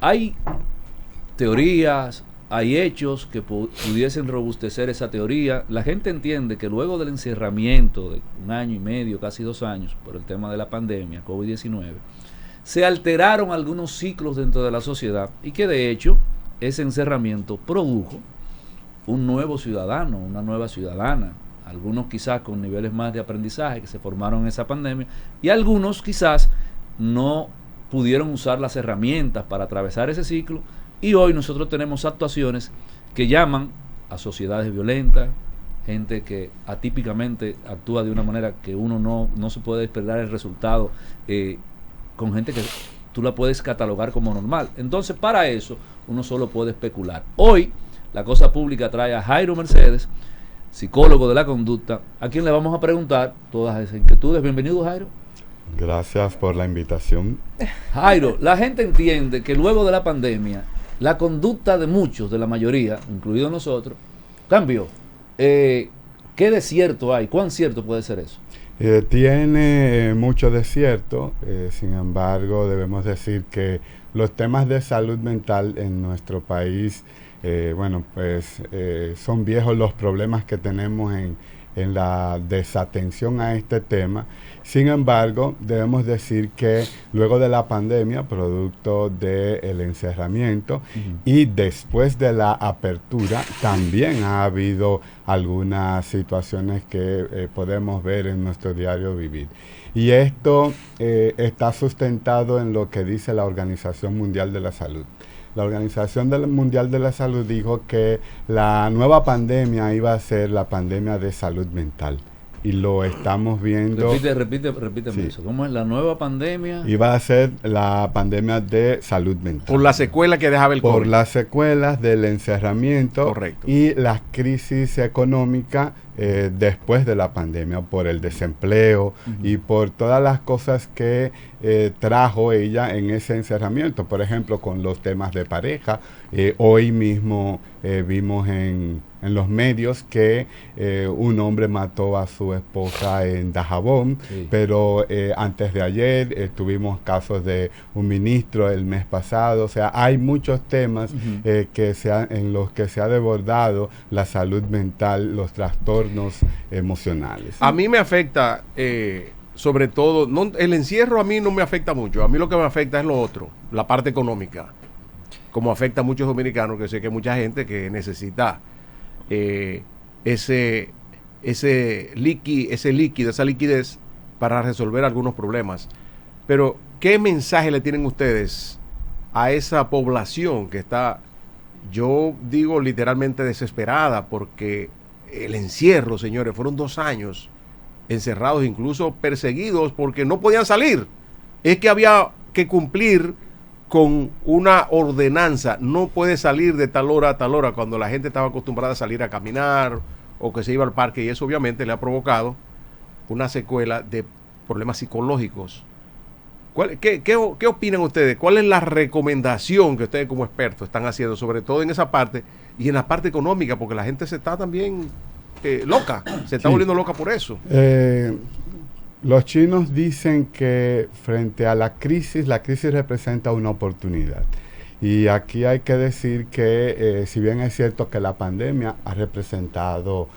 Hay teorías, hay hechos que pudiesen robustecer esa teoría. La gente entiende que luego del encerramiento de 1 año y medio, casi 2 años, por el tema de la pandemia, COVID-19, se alteraron algunos ciclos dentro de la sociedad y que de hecho ese encerramiento produjo un nuevo ciudadano, una nueva ciudadana, algunos quizás con niveles más de aprendizaje que se formaron en esa pandemia y algunos quizás no pudieron usar las herramientas para atravesar ese ciclo y hoy nosotros tenemos actuaciones que llaman a sociedades violentas, gente que atípicamente actúa de una manera que uno no se puede esperar el resultado, con gente que tú la puedes catalogar como normal. Entonces, para eso, uno solo puede especular. Hoy, la Cosa Pública trae a Jairo Mercedes, psicólogo de la conducta, a quien le vamos a preguntar todas esas inquietudes. Bienvenido, Jairo. Gracias por la invitación. Jairo, la gente entiende que luego de la pandemia, la conducta de muchos, de la mayoría, incluidos nosotros, cambió. ¿Qué de cierto hay? ¿Cuán cierto puede ser eso? Tiene mucho de cierto, sin embargo, debemos decir que los temas de salud mental en nuestro país, son viejos los problemas que tenemos en la desatención a este tema. Sin embargo, debemos decir que luego de la pandemia, producto del encerramiento y después de la apertura, también ha habido algunas situaciones que podemos ver en nuestro diario vivir. Y esto está sustentado en lo que dice la Organización Mundial de la Salud. La Organización Mundial de la Salud dijo que la nueva pandemia iba a ser la pandemia de salud mental. Y lo estamos viendo. Repíteme sí. Eso. ¿Cómo es la nueva pandemia? Iba a ser la pandemia de salud mental. Por la secuela que dejaba el COVID. Por las secuelas del encerramiento. Correcto. Y la crisis económica después de la pandemia, por el desempleo y por todas las cosas que trajo ella en ese encerramiento. Por ejemplo, con los temas de pareja. Hoy mismo vimos en los medios que un hombre mató a su esposa en Dajabón, sí. Pero antes de ayer tuvimos casos de un ministro el mes pasado. O sea, hay muchos temas en los que se ha desbordado la salud mental, los trastornos emocionales. A mí me afecta, sobre todo, el encierro a mí no me afecta mucho. A mí lo que me afecta es lo otro, la parte económica, como afecta a muchos dominicanos, que sé que hay mucha gente que necesita ese líquido, esa liquidez para resolver algunos problemas. Pero, ¿qué mensaje le tienen ustedes a esa población que está, yo digo literalmente desesperada, porque el encierro, señores, fueron 2 años encerrados, incluso perseguidos porque no podían salir? Es que había que cumplir con una ordenanza, no puede salir de tal hora a tal hora, cuando la gente estaba acostumbrada a salir a caminar o que se iba al parque, y eso obviamente le ha provocado una secuela de problemas psicológicos. ¿Qué opinan ustedes? ¿Cuál es la recomendación que ustedes como expertos están haciendo, sobre todo en esa parte y en la parte económica? Porque la gente se está también loca, se está volviendo loca por eso. Los chinos dicen que frente a la crisis representa una oportunidad. Y aquí hay que decir que si bien es cierto que la pandemia ha representado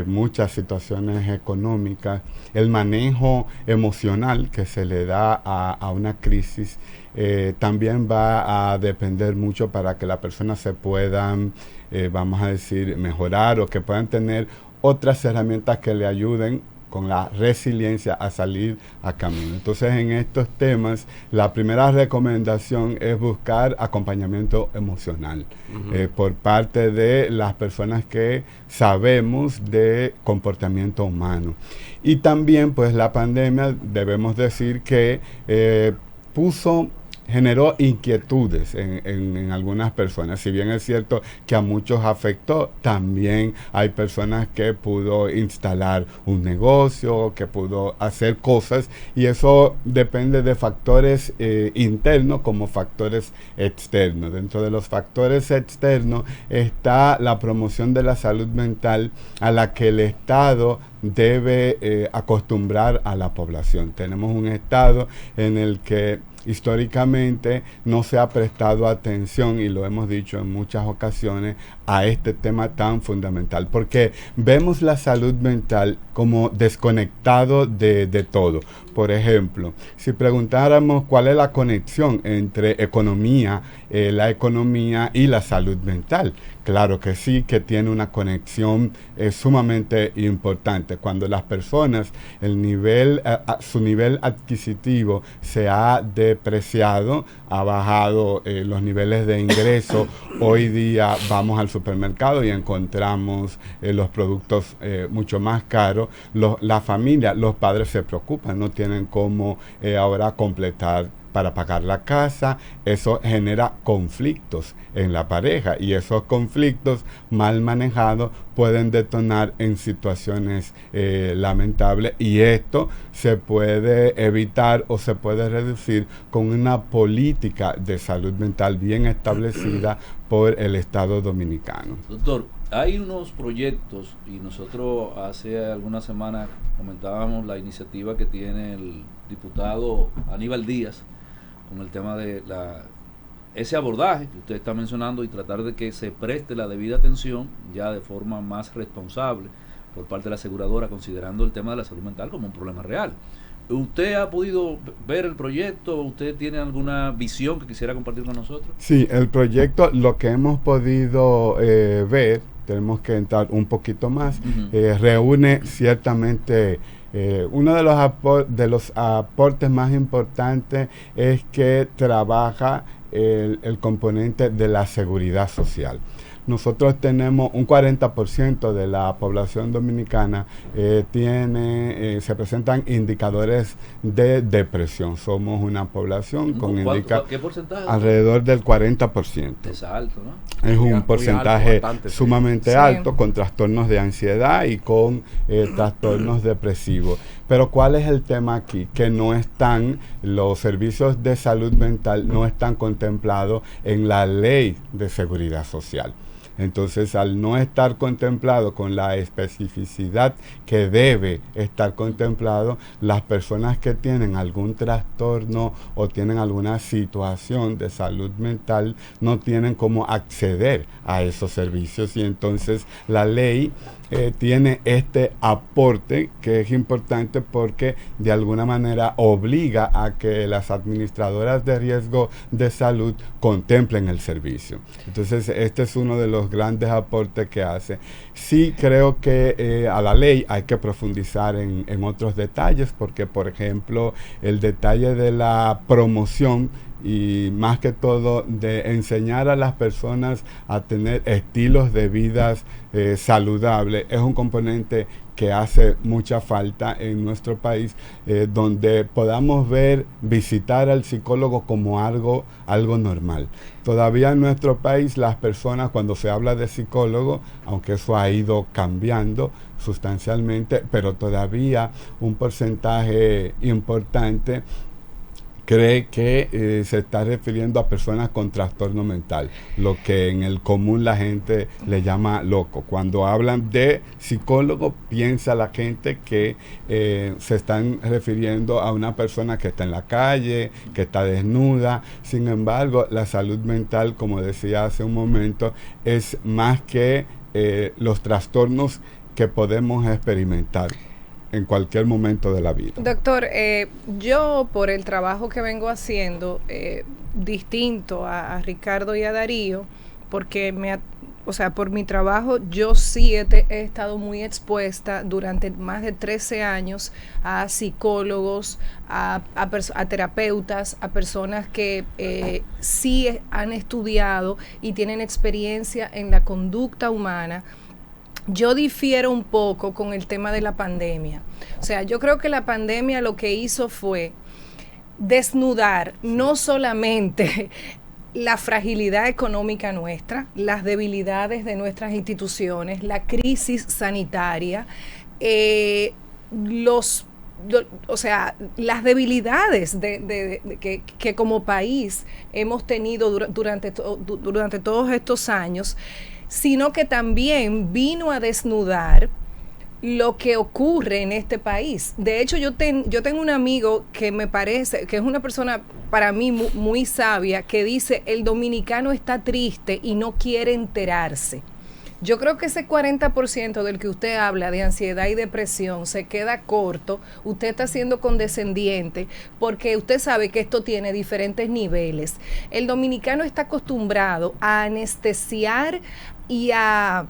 muchas situaciones económicas, el manejo emocional que se le da a una crisis también va a depender mucho para que la persona se puedan, vamos a decir, mejorar, o que puedan tener otras herramientas que le ayuden con la resiliencia a salir a camino. Entonces, en estos temas, la primera recomendación es buscar acompañamiento emocional por parte de las personas que sabemos de comportamiento humano. Y también, pues, la pandemia, debemos decir que generó inquietudes en algunas personas. Si bien es cierto que a muchos afectó, también hay personas que pudo instalar un negocio, que pudo hacer cosas, y eso depende de factores internos como factores externos. Dentro de los factores externos está la promoción de la salud mental, a la que el Estado debe acostumbrar a la población. Tenemos un Estado en el que históricamente no se ha prestado atención, y lo hemos dicho en muchas ocasiones, a este tema tan fundamental, porque vemos la salud mental como desconectado de todo. Por ejemplo, si preguntáramos cuál es la conexión entre la economía y la salud mental, claro que sí, que tiene una conexión sumamente importante. Cuando las personas, su nivel adquisitivo se ha depreciado, ha bajado los niveles de ingreso, hoy día vamos al supermercado y encontramos los productos mucho más caros. La familia, los padres se preocupan, no tienen cómo ahora completar para pagar la casa. Eso genera conflictos en la pareja, y esos conflictos mal manejados pueden detonar en situaciones lamentables, y esto se puede evitar o se puede reducir con una política de salud mental bien establecida por el Estado dominicano. Doctor, hay unos proyectos, y nosotros hace algunas semanas comentábamos la iniciativa que tiene el diputado Aníbal Díaz con el tema de ese abordaje que usted está mencionando, y tratar de que se preste la debida atención ya de forma más responsable por parte de la aseguradora, considerando el tema de la salud mental como un problema real. ¿Usted ha podido ver el proyecto? ¿Usted tiene alguna visión que quisiera compartir con nosotros? Sí, el proyecto, lo que hemos podido ver, tenemos que entrar un poquito más, reúne ciertamente... uno de los aportes más importantes es que trabaja el componente de la seguridad social. Nosotros tenemos un 40% de la población dominicana se presentan indicadores de depresión. Somos una población con ¿qué porcentaje? Alrededor del 40%. Es alto, ¿no? Es un porcentaje alto, sumamente alto, con trastornos de ansiedad y con trastornos depresivos. Pero ¿cuál es el tema aquí? Que los servicios de salud mental no están contemplados en la ley de seguridad social. Entonces, al no estar contemplado con la especificidad que debe estar contemplado, las personas que tienen algún trastorno o tienen alguna situación de salud mental no tienen cómo acceder a esos servicios, y entonces la ley tiene este aporte que es importante, porque de alguna manera obliga a que las administradoras de riesgo de salud contemplen el servicio. Entonces, este es uno de los grandes aportes que hace. Sí creo que a la ley hay que profundizar en otros detalles, porque, por ejemplo, el detalle de la promoción y más que todo de enseñar a las personas a tener estilos de vida saludables es un componente que hace mucha falta en nuestro país, donde podamos visitar al psicólogo como algo normal. Todavía en nuestro país las personas, cuando se habla de psicólogo, aunque eso ha ido cambiando sustancialmente, pero todavía un porcentaje importante cree que se está refiriendo a personas con trastorno mental, lo que en el común la gente le llama loco. Cuando hablan de psicólogo, piensa la gente que se están refiriendo a una persona que está en la calle, que está desnuda. Sin embargo, la salud mental, como decía hace un momento, es más que los trastornos que podemos experimentar en cualquier momento de la vida. Doctor, yo por el trabajo que vengo haciendo, distinto a Ricardo y a Darío, porque por mi trabajo yo sí he estado muy expuesta durante más de 13 años a psicólogos, a terapeutas, a personas que sí han estudiado y tienen experiencia en la conducta humana. Yo difiero un poco con el tema de la pandemia. O sea, yo creo que la pandemia lo que hizo fue desnudar no solamente la fragilidad económica nuestra, las debilidades de nuestras instituciones, la crisis sanitaria, las debilidades que como país hemos tenido durante todos estos años, sino que también vino a desnudar lo que ocurre en este país. De hecho, yo tengo un amigo que me parece, que es una persona para mí muy sabia, que dice, el dominicano está triste y no quiere enterarse. Yo creo que ese 40% del que usted habla de ansiedad y depresión se queda corto. Usted está siendo condescendiente porque usted sabe que esto tiene diferentes niveles. El dominicano está acostumbrado a anestesiar y a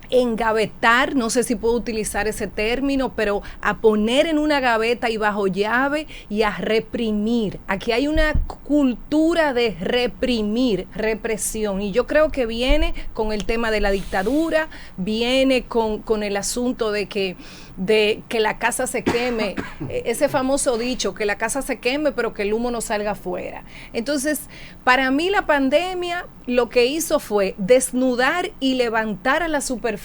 engavetar, no sé si puedo utilizar ese término, pero a poner en una gaveta y bajo llave y a reprimir. Aquí hay una cultura de reprimir, represión, y yo creo que viene con el tema de la dictadura, viene con el asunto de que la casa se queme, ese famoso dicho, que la casa se queme pero que el humo no salga afuera. Entonces, para mí la pandemia lo que hizo fue desnudar y levantar a la superficie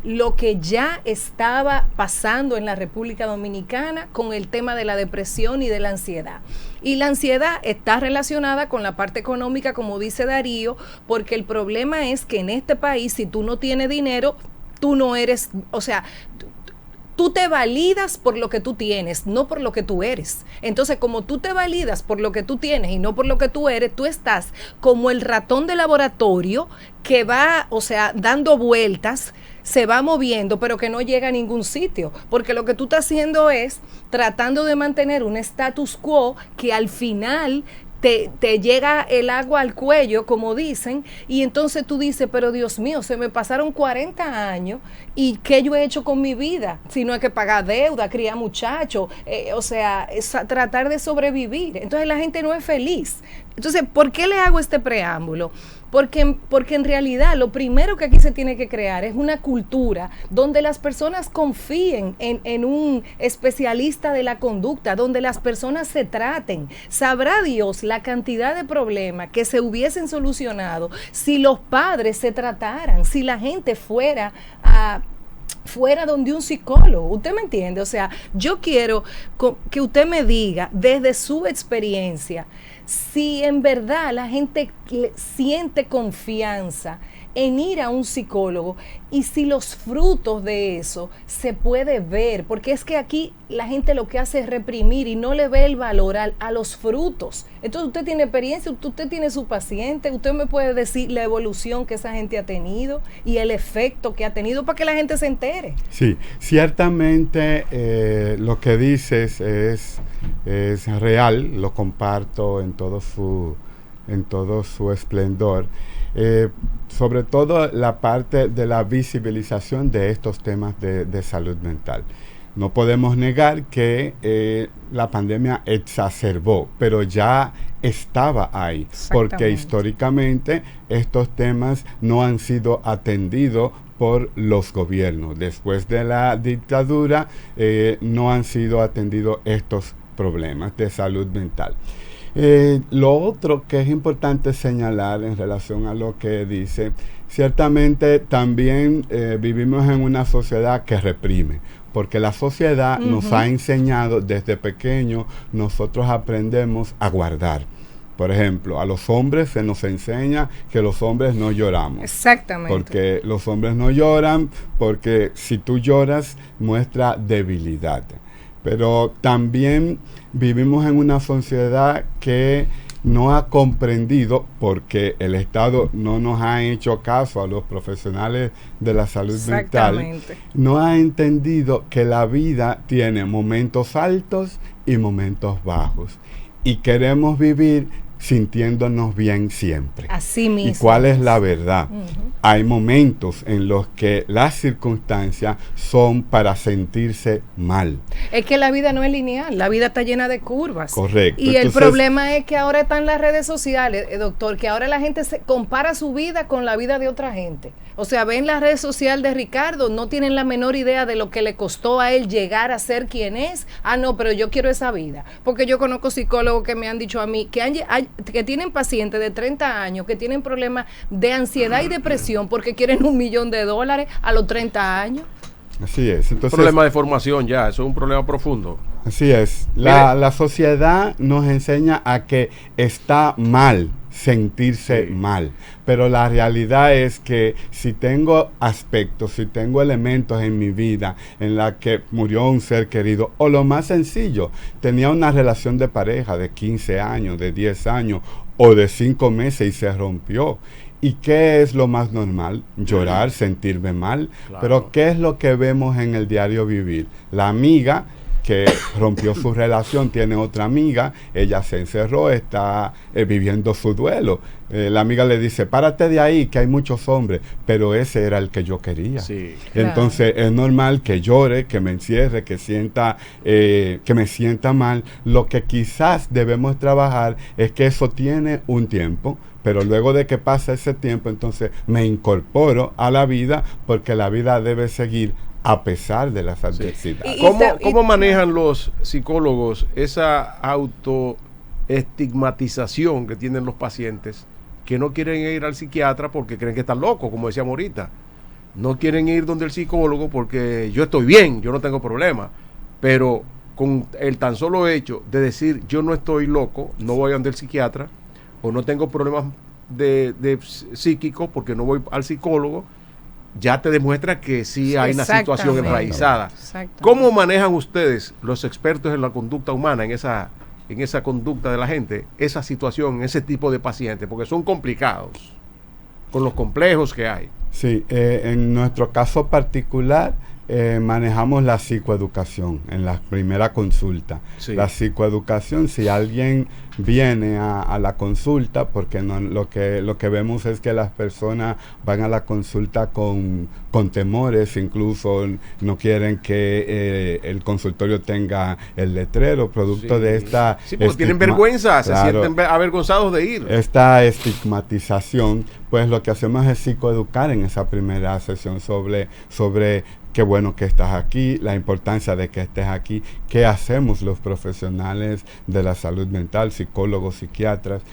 lo que ya estaba pasando en la República Dominicana con el tema de la depresión y de la ansiedad. Y la ansiedad está relacionada con la parte económica, como dice Darío, porque el problema es que en este país, si tú no tienes dinero, tú no eres, o sea, tú te validas por lo que tú tienes, no por lo que tú eres. Entonces, como tú te validas por lo que tú tienes y no por lo que tú eres, tú estás como el ratón de laboratorio que va, o sea, dando vueltas, se va moviendo, pero que no llega a ningún sitio. Porque lo que tú estás haciendo es tratando de mantener un status quo que al final te llega el agua al cuello, como dicen, y entonces tú dices, pero Dios mío, se me pasaron 40 años y ¿qué yo he hecho con mi vida? Si no hay que pagar deuda, criar muchachos, o sea, es tratar de sobrevivir. Entonces la gente no es feliz. Entonces, ¿por qué le hago este preámbulo? Porque en realidad lo primero que aquí se tiene que crear es una cultura donde las personas confíen en un especialista de la conducta, donde las personas se traten. Sabrá Dios la cantidad de problemas que se hubiesen solucionado si los padres se trataran, si la gente fuera donde un psicólogo. ¿Usted me entiende? O sea, yo quiero que usted me diga desde su experiencia si en verdad la gente siente confianza en ir a un psicólogo y si los frutos de eso se puede ver, porque es que aquí la gente lo que hace es reprimir y no le ve el valor a los frutos. Entonces usted tiene experiencia, usted tiene su paciente, usted me puede decir la evolución que esa gente ha tenido y el efecto que ha tenido para que la gente se entere. Sí, ciertamente lo que dices es real, lo comparto en todo su esplendor. Sobre todo la parte de la visibilización de estos temas de salud mental. No podemos negar que la pandemia exacerbó, pero ya estaba ahí, porque históricamente estos temas no han sido atendidos por los gobiernos. Después de la dictadura no han sido atendidos estos problemas de salud mental. Lo otro que es importante señalar en relación a lo que dice, ciertamente también vivimos en una sociedad que reprime, porque la sociedad nos ha enseñado desde pequeños, nosotros aprendemos a guardar. Por ejemplo, a los hombres se nos enseña que los hombres no lloramos. Exactamente. Porque los hombres no lloran, porque si tú lloras muestra debilidad. Pero también vivimos en una sociedad que no ha comprendido, porque el Estado no nos ha hecho caso a los profesionales de la salud mental, no ha entendido que la vida tiene momentos altos y momentos bajos. Y queremos vivir sintiéndonos bien siempre. Así mismo. ¿Y cuál es la verdad? Hay momentos en los que las circunstancias son para sentirse mal. Es que la vida no es lineal, la vida está llena de curvas. Correcto. Y entonces, el problema es que ahora están las redes sociales, doctor, que ahora la gente se compara su vida con la vida de otra gente. O sea, ven la red social de Ricardo, no tienen la menor idea de lo que le costó a él llegar a ser quien es. Ah, no, pero yo quiero esa vida. Porque yo conozco psicólogos que me han dicho a mí que tienen pacientes de 30 años que tienen problemas de ansiedad y depresión porque quieren $1,000,000 a los 30 años. Así es. Entonces, problema de formación ya, eso es un problema profundo. Así es. La sociedad nos enseña a que está mal sentirse mal. Pero la realidad es que si tengo aspectos, si tengo elementos en mi vida en la que murió un ser querido, o lo más sencillo, tenía una relación de pareja de 15 años, de 10 años o de 5 meses y se rompió. ¿Y qué es lo más normal? Llorar, sentirme mal. Claro. Pero ¿qué es lo que vemos en el diario vivir? La amiga que rompió su relación, tiene otra amiga, ella se encerró, está viviendo su duelo. La amiga le dice, párate de ahí, que hay muchos hombres, pero ese era el que yo quería. Sí. Entonces es normal que llore, que me encierre, que me sienta mal. Lo que quizás debemos trabajar es que eso tiene un tiempo, pero luego de que pasa ese tiempo, entonces me incorporo a la vida, porque la vida debe seguir a pesar de las adversidades. ¿Cómo manejan los psicólogos esa autoestigmatización que tienen los pacientes que no quieren ir al psiquiatra porque creen que están locos, como decíamos ahorita? No quieren ir donde el psicólogo porque yo estoy bien, yo no tengo problema, pero con el tan solo hecho de decir yo no estoy loco, no voy a donde el psiquiatra, o no tengo problemas de psíquicos porque no voy al psicólogo, ya te demuestra que sí hay una situación enraizada. ¿Cómo manejan ustedes, los expertos en la conducta humana, en esa conducta de la gente, esa situación, ese tipo de pacientes? Porque son complicados, con los complejos que hay. Sí, en nuestro caso particular, manejamos la psicoeducación en la primera consulta. Sí. La psicoeducación, si alguien viene a la consulta, porque no, lo que vemos es que las personas van a la consulta con temores, incluso no quieren que el consultorio tenga el letrero, producto de esta... Sí, porque tienen vergüenza, se sienten avergonzados de ir. Esta estigmatización, pues lo que hacemos es psicoeducar en esa primera sesión sobre qué bueno que estás aquí, la importancia de que estés aquí, qué hacemos los profesionales de la salud mental, psicólogos, psiquiatras,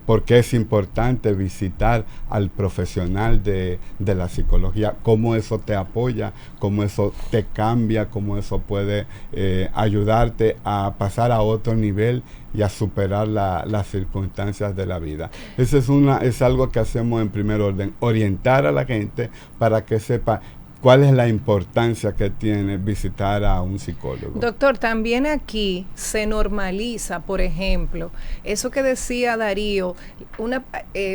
por qué es importante visitar al profesional de la psicología, cómo eso te apoya, cómo eso te cambia, cómo eso puede ayudarte a pasar a otro nivel y a superar las circunstancias de la vida. Eso es algo que hacemos en primer orden, orientar a la gente para que sepa ¿cuál es la importancia que tiene visitar a un psicólogo? Doctor, también aquí se normaliza, por ejemplo, eso que decía Darío,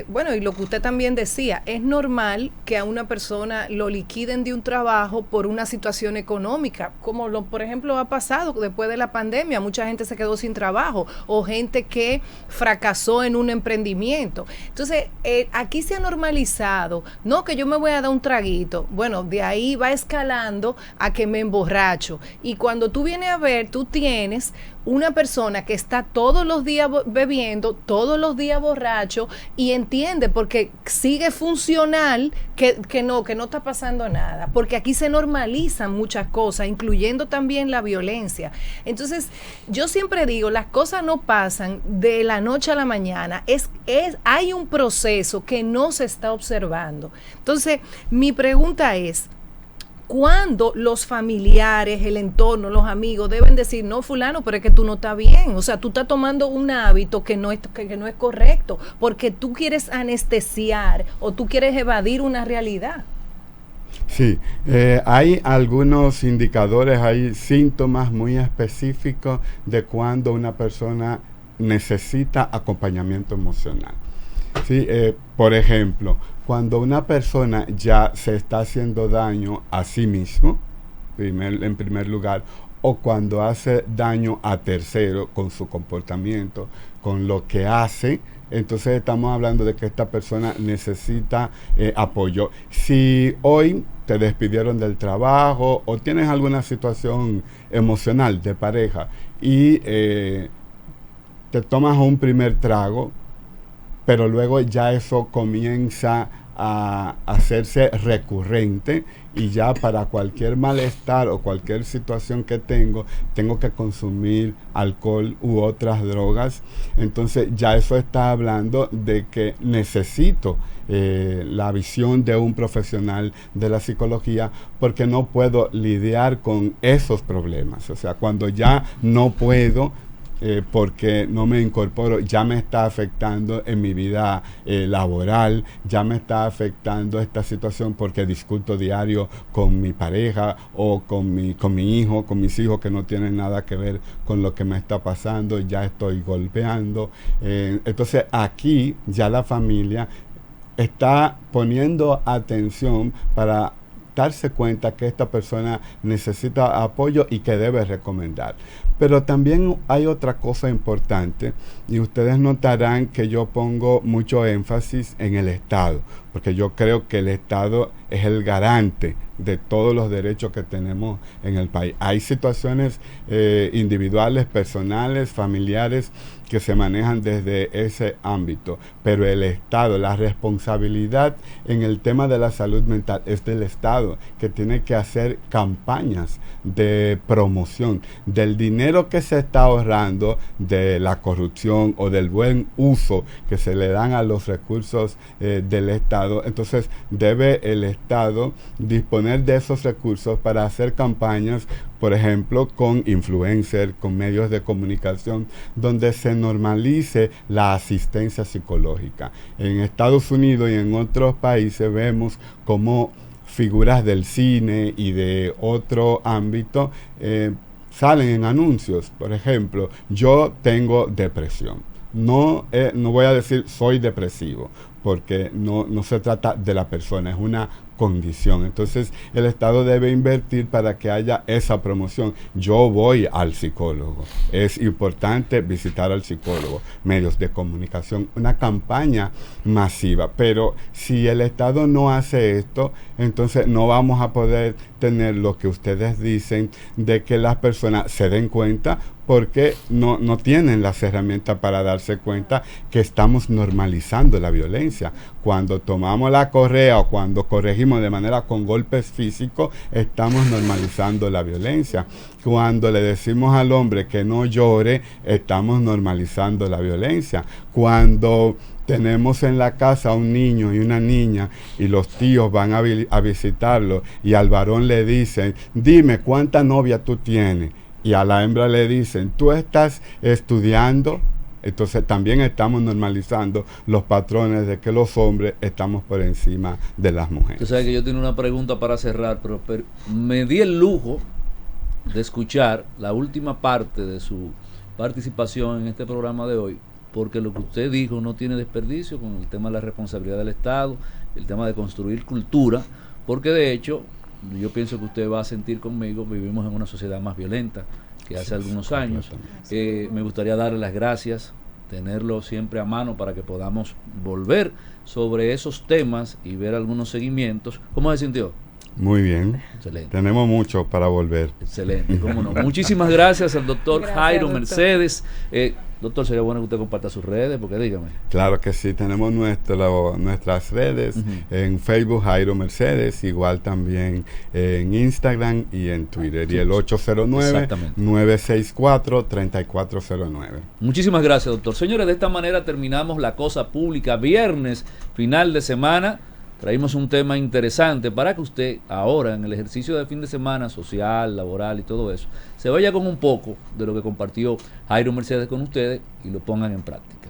bueno, y lo que usted también decía, es normal que a una persona lo liquiden de un trabajo por una situación económica, como por ejemplo ha pasado después de la pandemia, mucha gente se quedó sin trabajo, o gente que fracasó en un emprendimiento. Entonces, aquí se ha normalizado, no que yo me voy a dar un traguito, bueno, de ahí va escalando a que me emborracho, y cuando tú vienes a ver, tú tienes una persona que está todos los días bebiendo, todos los días borracho, y entiende porque sigue funcional que no está pasando nada, porque aquí se normalizan muchas cosas, incluyendo también la violencia. Entonces, yo siempre digo, las cosas no pasan de la noche a la mañana, hay un proceso que no se está observando. Entonces, mi pregunta es, cuando los familiares, el entorno, los amigos deben decir, no, fulano, pero es que tú no estás bien, o sea, tú estás tomando un hábito que no es correcto, porque tú quieres anestesiar o tú quieres evadir una realidad. Sí, hay algunos indicadores, hay síntomas muy específicos de cuando una persona necesita acompañamiento emocional. Sí, por ejemplo, cuando una persona ya se está haciendo daño a sí mismo, en primer lugar, o cuando hace daño a terceros con su comportamiento, con lo que hace, entonces estamos hablando de que esta persona necesita apoyo. Si hoy te despidieron del trabajo o tienes alguna situación emocional de pareja y te tomas un primer trago, pero luego ya eso comienza a hacerse recurrente y ya para cualquier malestar o cualquier situación que tengo que consumir alcohol u otras drogas, entonces ya eso está hablando de que necesito la visión de un profesional de la psicología, porque no puedo lidiar con esos problemas. O sea, cuando ya no puedo porque no me incorporo, ya me está afectando en mi vida laboral, ya me está afectando esta situación porque discuto diario con mi pareja o con mi hijo, con mis hijos que no tienen nada que ver con lo que me está pasando, ya estoy golpeando. Entonces aquí ya la familia está poniendo atención para darse cuenta que esta persona necesita apoyo y que debe recomendar. Pero también hay otra cosa importante, y ustedes notarán que yo pongo mucho énfasis en el Estado, porque yo creo que el Estado es el garante de todos los derechos que tenemos en el país. Hay situaciones individuales, personales, familiares, que se manejan desde ese ámbito, pero el Estado, la responsabilidad en el tema de la salud mental es del Estado, que tiene que hacer campañas de promoción del dinero que se está ahorrando de la corrupción o del buen uso que se le dan a los recursos del Estado. Entonces debe el Estado disponer de esos recursos para hacer campañas, por ejemplo, con influencers, con medios de comunicación, donde se normalice la asistencia psicológica. En Estados Unidos y en otros países vemos cómo figuras del cine y de otro ámbito salen en anuncios. Por ejemplo, yo tengo depresión. No voy a decir soy depresivo, porque no se trata de la persona, es una condición. Entonces el Estado debe invertir para que haya esa promoción. Yo voy al psicólogo, es importante visitar al psicólogo, medios de comunicación, una campaña masiva. Pero si el Estado no hace esto, entonces no vamos a poder tener lo que ustedes dicen de que las personas se den cuenta, porque no tienen las herramientas para darse cuenta que estamos normalizando la violencia. Cuando tomamos la correa o cuando corregimos de manera con golpes físicos, estamos normalizando la violencia. Cuando le decimos al hombre que no llore, estamos normalizando la violencia. Cuando tenemos en la casa a un niño y una niña y los tíos van a visitarlo y al varón le dicen, dime cuánta novia tú tienes, y a la hembra le dicen, tú estás estudiando, entonces también estamos normalizando los patrones de que los hombres estamos por encima de las mujeres. Tú sabes que yo tengo una pregunta para cerrar, pero me di el lujo de escuchar la última parte de su participación en este programa de hoy, porque lo que usted dijo no tiene desperdicio con el tema de la responsabilidad del Estado, el tema de construir cultura, porque de hecho yo pienso que usted va a sentir conmigo, vivimos en una sociedad más violenta que hace algunos años. Me gustaría darle las gracias, tenerlo siempre a mano para que podamos volver sobre esos temas y ver algunos seguimientos. ¿Cómo se sintió? Muy bien. Excelente. Tenemos mucho para volver. Excelente, cómo no. Muchísimas gracias al doctor Jairo doctor Mercedes. Doctor, sería bueno que usted comparta sus redes, porque dígame. Claro que sí, tenemos nuestras redes en Facebook, Jairo Mercedes, igual también en Instagram y en Twitter, y el 809-964-3409. Muchísimas gracias, doctor. Señores, de esta manera terminamos La Cosa Pública, viernes, final de semana. Traímos un tema interesante para que usted ahora en el ejercicio de fin de semana social, laboral y todo eso, se vaya con un poco de lo que compartió Jairo Mercedes con ustedes y lo pongan en práctica.